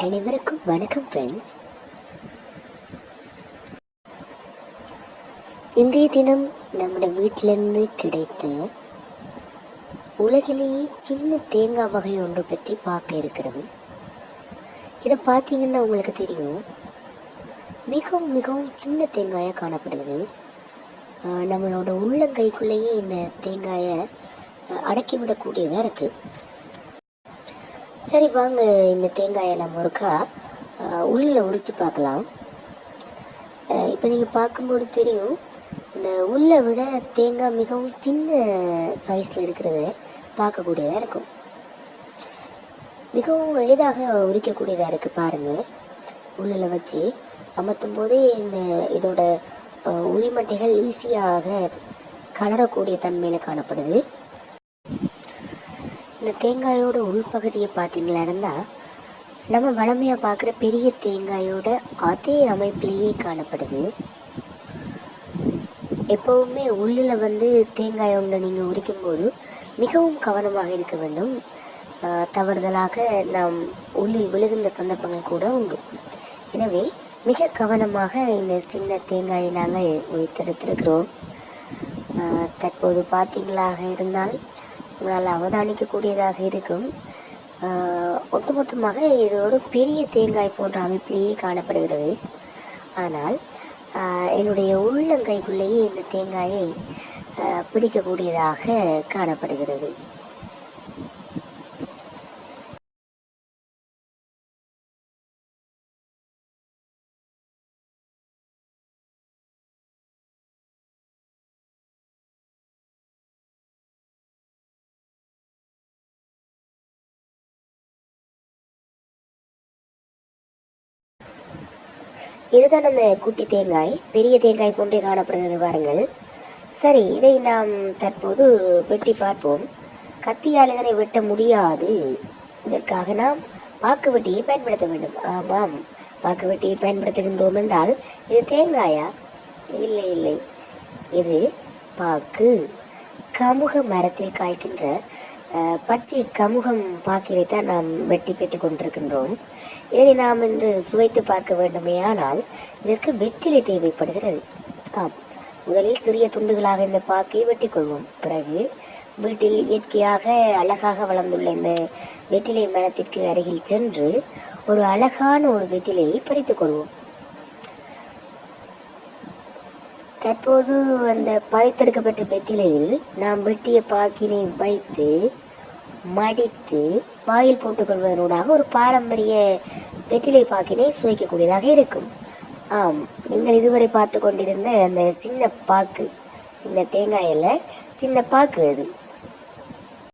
அனைவருக்கும் வணக்கம் ஃப்ரெண்ட்ஸ். இன்றைய தினம் நம்முடைய வீட்டிலிருந்து கிடைத்த உலகிலேயே சின்ன தேங்காய் வகை ஒன்று பற்றி பார்க்க இருக்கிறோம். இதை பார்த்தீங்கன்னா உங்களுக்கு தெரியும், மிகவும் மிகவும் சின்ன தேங்காயாக காணப்படுது. நம்மளோட உள்ளங்கைக்குள்ளேயே இந்த தேங்காயை அடக்கிவிடக்கூடியதாக இருக்குது. சரி வாங்க, இந்த தேங்காயை நம்ம ஒருக்கா உள்ளே உரித்து பார்க்கலாம். இப்போ நீங்கள் பார்க்கும்போது தெரியும், இந்த உள்ளே விட தேங்காய் மிகவும் சின்ன சைஸில் இருக்கிறத பார்க்கக்கூடியதாக இருக்கும். மிகவும் எளிதாக உரிக்கக்கூடியதாக இருக்குது. பாருங்கள், உள்ளில் வச்சு அமர்த்தும் போதே இதோட உரிமட்டைகள் ஈஸியாக கலரக்கூடிய தன்மையில் காணப்படுது. இந்த தேங்காயோட உள்பகுதியை பார்த்தீங்களா இருந்தால் நம்ம வளமையாக பார்க்குற பெரிய தேங்காயோட அதே அமைப்பிலேயே காணப்படுது. எப்போவுமே உள்ளில் தேங்காய் ஒன்று நீங்கள் உரிக்கும்போது மிகவும் கவனமாக இருக்க வேண்டும். தவறுதலாக நாம் உள்ளில் விழுகின்ற சந்தர்ப்பங்கள் கூட உண்டு. எனவே மிக கவனமாக இந்த சின்ன தேங்காயை நாங்கள் உரித்தெடுத்திருக்கிறோம். தற்போது பார்த்தீங்களாக இருந்தால் உங்களால் அவதானிக்கக்கூடியதாக இருக்கும். ஒட்டுமொத்தமாக இது ஒரு பெரிய தேங்காய் போன்ற அமைப்பிலேயே காணப்படுகிறது. ஆனால் என்னுடைய உள்ளங்கைக்குள்ளேயே இந்த தேங்காயை பிடிக்கக்கூடியதாக காணப்படுகிறது. இதுதான் அந்த குட்டி தேங்காய். பெரிய தேங்காய் போன்றே காணப்படுகிறது பாருங்கள். சரி, இதை நாம் தற்போது வெட்டி பார்ப்போம். கத்தியால் இதனை வெட்ட முடியாது. இதற்காக நாம் பாக்கு வெட்டியை பயன்படுத்த வேண்டும். ஆமாம், பாக்கு வெட்டியை பயன்படுத்துகின்றோம் என்றால் இது தேங்காயா? இல்லை இல்லை, இது பாக்கு. கமுக மரத்தில் காய்க்கின்ற பச்சை கமுகம் பாக்கினைத்தான் நாம் வெட்டி பெற்றுக் கொண்டிருக்கின்றோம். இதனை நாம் இன்று சுவைத்து பார்க்க வேண்டுமே, ஆனால் இதற்கு வெற்றிலை தேவைப்படுகிறது. ஆம், முதலில் சிறிய துண்டுகளாக இந்த பாக்கை வெட்டி கொள்வோம். பிறகு வீட்டில் இயற்கையாக அழகாக வளர்ந்துள்ள இந்த வெற்றிலை மரத்திற்கு அருகில் சென்று ஒரு அழகான ஒரு வெற்றிலையை பறித்து கொள்வோம். தற்போது அந்த பறித்தெடுக்கப்பட்ட வெற்றிலையில் நாம் வெட்டிய பாக்கினை வைத்து மடித்து வாயில் போட்டுக்கொள்வதனூடாக ஒரு பாரம்பரிய வெற்றிலை பாக்கினை சுவைக்கக்கூடியதாக இருக்கும். ஆம், நீங்கள் இதுவரை பார்த்து கொண்டிருந்த அந்த சின்ன பாக்கு, சின்ன தேங்காயில் சின்ன பாக்கு அது.